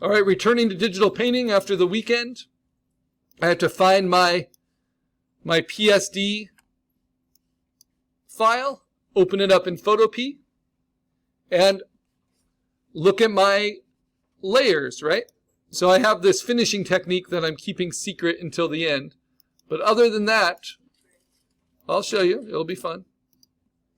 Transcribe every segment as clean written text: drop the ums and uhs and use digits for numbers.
All right, returning to digital painting after the weekend. I have to find my PSD file, open it up in Photopea, and look at my layers, right? So I have this finishing technique that I'm keeping secret until the end. But other than that, I'll show you. It'll be fun.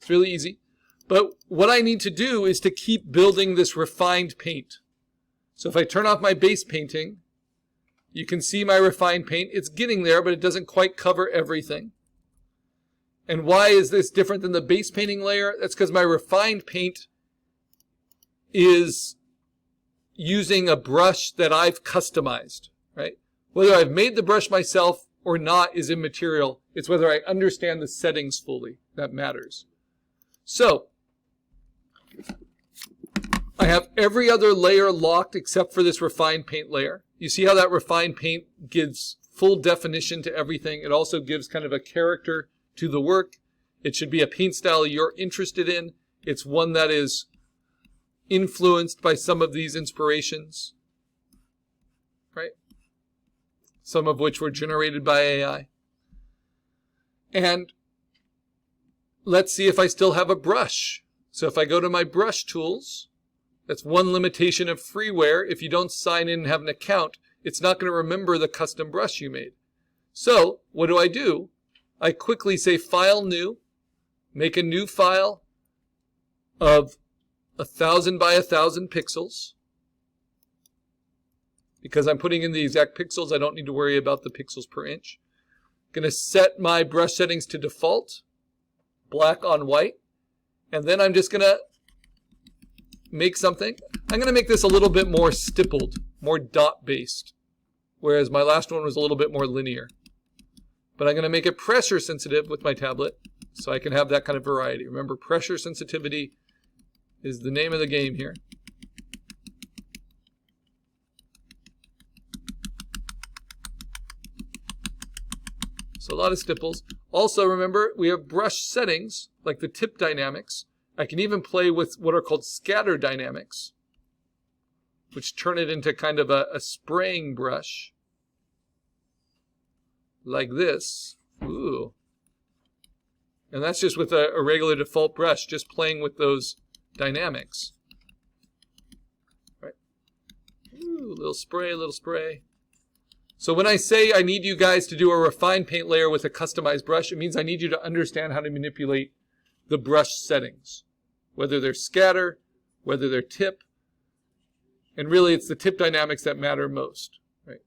It's really easy. But what I need to do is to keep building this refined paint. So if I turn off my base painting, you can see my refined paint. It's getting there, but it doesn't quite cover everything. And why is this different than the base painting layer? That's because my refined paint is using a brush that I've customized, right? Whether I've made the brush myself or not is immaterial. It's whether I understand the settings fully that matters. So I have every other layer locked except for this refined paint layer. You see how that refined paint gives full definition to everything. It also gives kind of a character to the work. It should be a paint style you're interested in. It's one that is influenced by some of these inspirations, right? Some of which were generated by AI. And let's see if I still have a brush. So if I go to my brush tools, that's one limitation of freeware. If you don't sign in and have an account, it's not going to remember the custom brush you made. So what do? I quickly say File New, make a new file of 1,000 by 1,000 pixels. Because I'm putting in the exact pixels, I don't need to worry about the pixels per inch. I'm going to set my brush settings to default, black on white, and then I'm just going to make something. I'm going to make this a little bit more stippled, more dot-based, whereas my last one was a little bit more linear. But I'm going to make it pressure sensitive with my tablet so I can have that kind of variety. Remember, pressure sensitivity is the name of the game here. So a lot of stipples. Also remember, we have brush settings, like the tip dynamics. I can even play with what are called scatter dynamics, which turn it into kind of a spraying brush, like this. Ooh. And that's just with a regular default brush, just playing with those dynamics. Right? Ooh, little spray, little spray. So when I say I need you guys to do a refined paint layer with a customized brush, it means I need you to understand how to manipulate the brush settings, whether they're scatter, whether they're tip, and really it's the tip dynamics that matter most, right?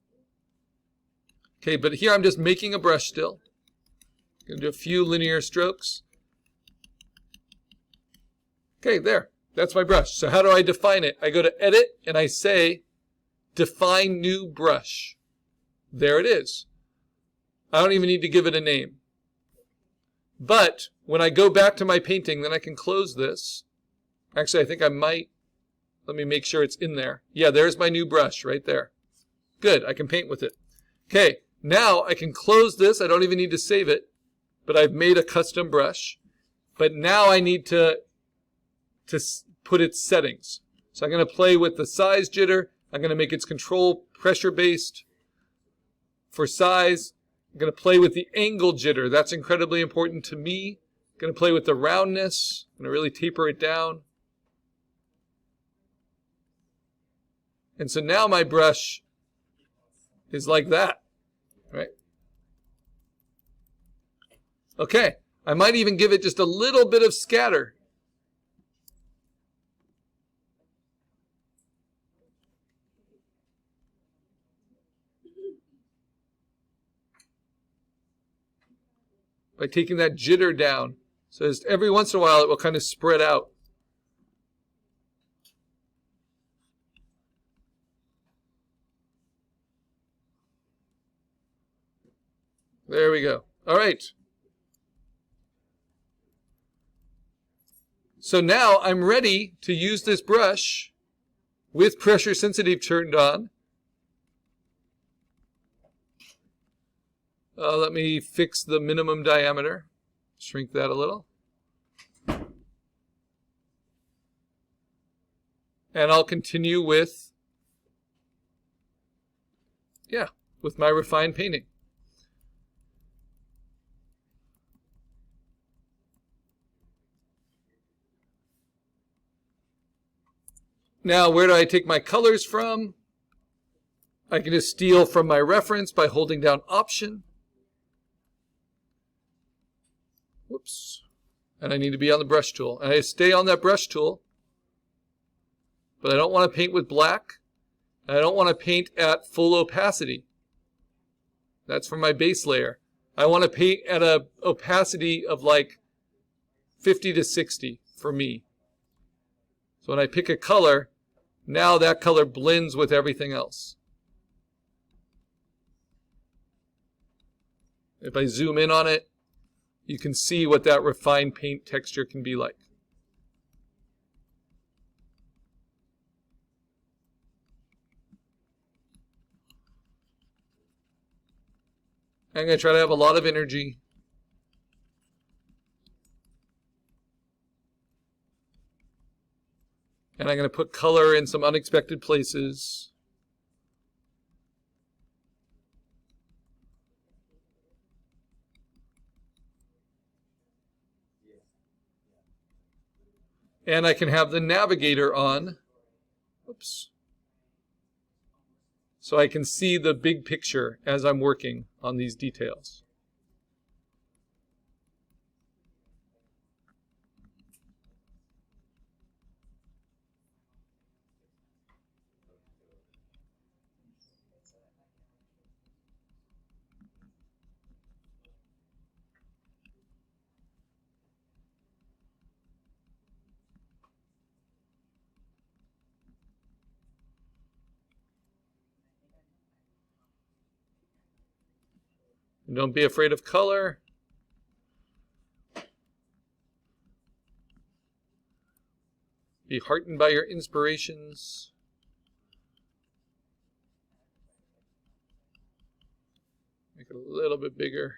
Okay, but here I'm just making a brush still. I'm going to do a few linear strokes. Okay, there. That's my brush. So how do I define it? I go to Edit and I say Define New Brush. There it is. I don't even need to give it a name. But when I go back to my painting, then I can close this. Actually, I think I might. Let me make sure it's in there. Yeah, there's my new brush right there. Good, I can paint with it. Okay, now I can close this. I don't even need to save it. But I've made a custom brush. But now I need to put its settings. So I'm going to play with the size jitter. I'm going to make its control pressure based for size. I'm going to play with the angle jitter. That's incredibly important to me. I'm going to play with the roundness. I'm going to really taper it down. And so now my brush is like that, right? Okay, I might even give it just a little bit of scatter. By taking that jitter down. So just every once in a while it will kind of spread out. There we go. All right. So now I'm ready to use this brush with pressure sensitive turned on. Let me fix the minimum diameter. Shrink that a little. And I'll continue with Yeah, with my refined painting. Now, where do I take my colors from? I can just steal from my reference by holding down Option. Whoops. And I need to be on the brush tool. And I stay on that brush tool, but I don't want to paint with black. And I don't want to paint at full opacity. That's for my base layer. I want to paint at an opacity of like 50 to 60 for me. So when I pick a color, now that color blends with everything else. If I zoom in on it, you can see what that refined paint texture can be like. I'm going to try to have a lot of energy. And I'm going to put color in some unexpected places. And I can have the navigator on. Oops. So I can see the big picture as I'm working on these details. And don't be afraid of color. Be heartened by your inspirations. Make it a little bit bigger.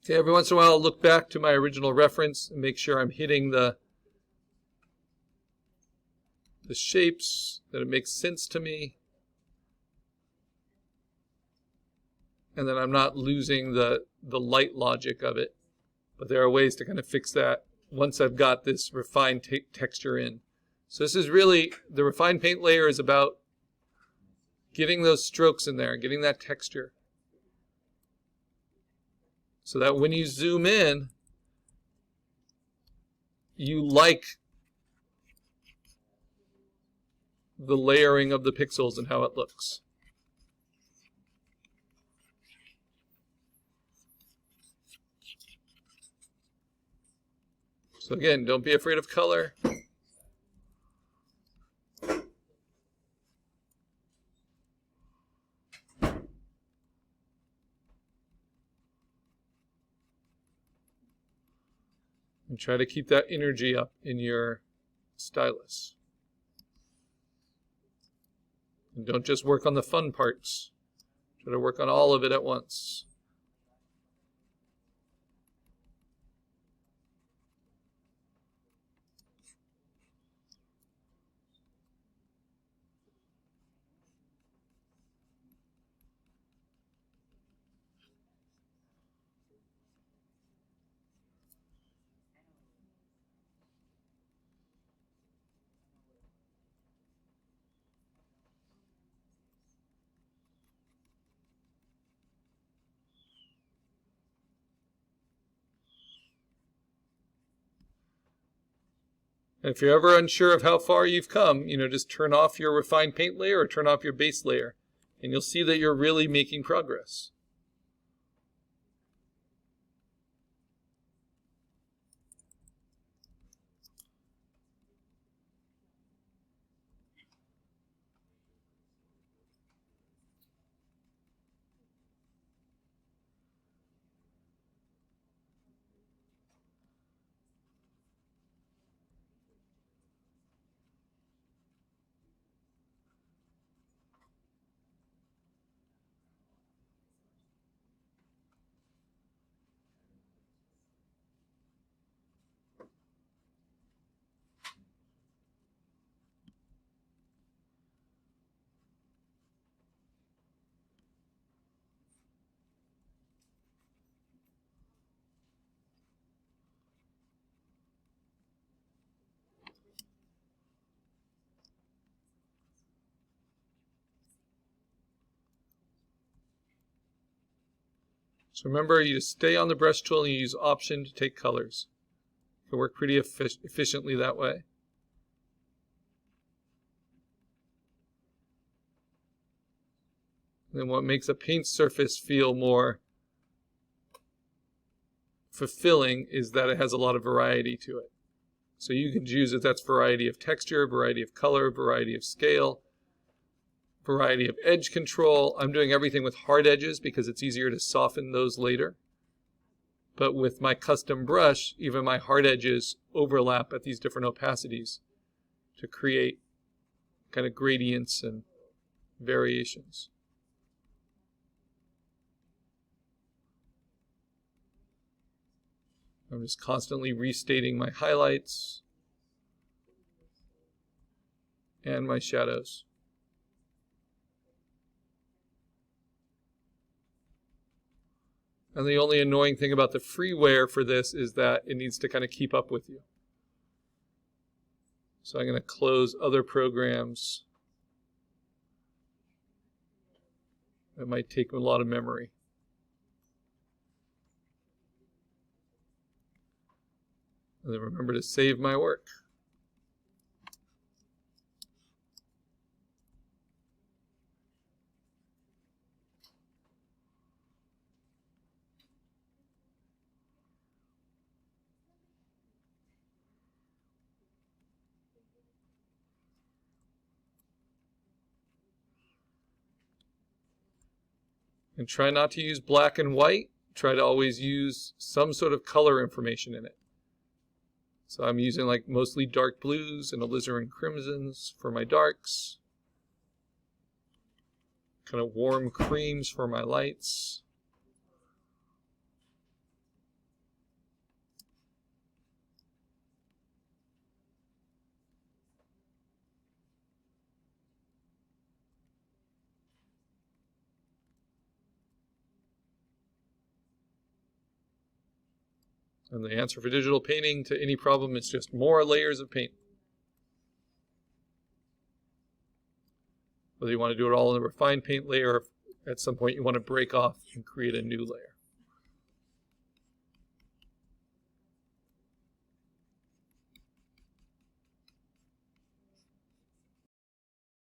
Okay, every once in a while I'll look back to my original reference and make sure I'm hitting the shapes, that it makes sense to me, and that I'm not losing the light logic of it. But there are ways to kind of fix that once I've got this refined texture in. So this is really, the refined paint layer is about getting those strokes in there, getting that texture. So that when you zoom in, you like the layering of the pixels and how it looks. So again, don't be afraid of color. And try to keep that energy up in your stylus. And don't just work on the fun parts. Try to work on all of it at once. If you're ever unsure of how far you've come, just turn off your refined paint layer or turn off your base layer, and you'll see that you're really making progress. So remember, you just stay on the brush tool and you use Option to take colors. It can work pretty efficiently that way. And then what makes a paint surface feel more fulfilling is that it has a lot of variety to it. So you can choose if that's variety of texture, variety of color, variety of scale, variety of edge control. I'm doing everything with hard edges because it's easier to soften those later. But with my custom brush, even my hard edges overlap at these different opacities to create kind of gradients and variations. I'm just constantly restating my highlights and my shadows. And the only annoying thing about the freeware for this is that it needs to kind of keep up with you. So I'm going to close other programs that might take a lot of memory. And then remember to save my work. And try not to use black and white. Try to always use some sort of color information in it. So I'm using like mostly dark blues and alizarin crimsons for my darks. Kind of warm creams for my lights. And the answer for digital painting to any problem is just more layers of paint. Whether you want to do it all in the refined paint layer, or at some point you want to break off and create a new layer.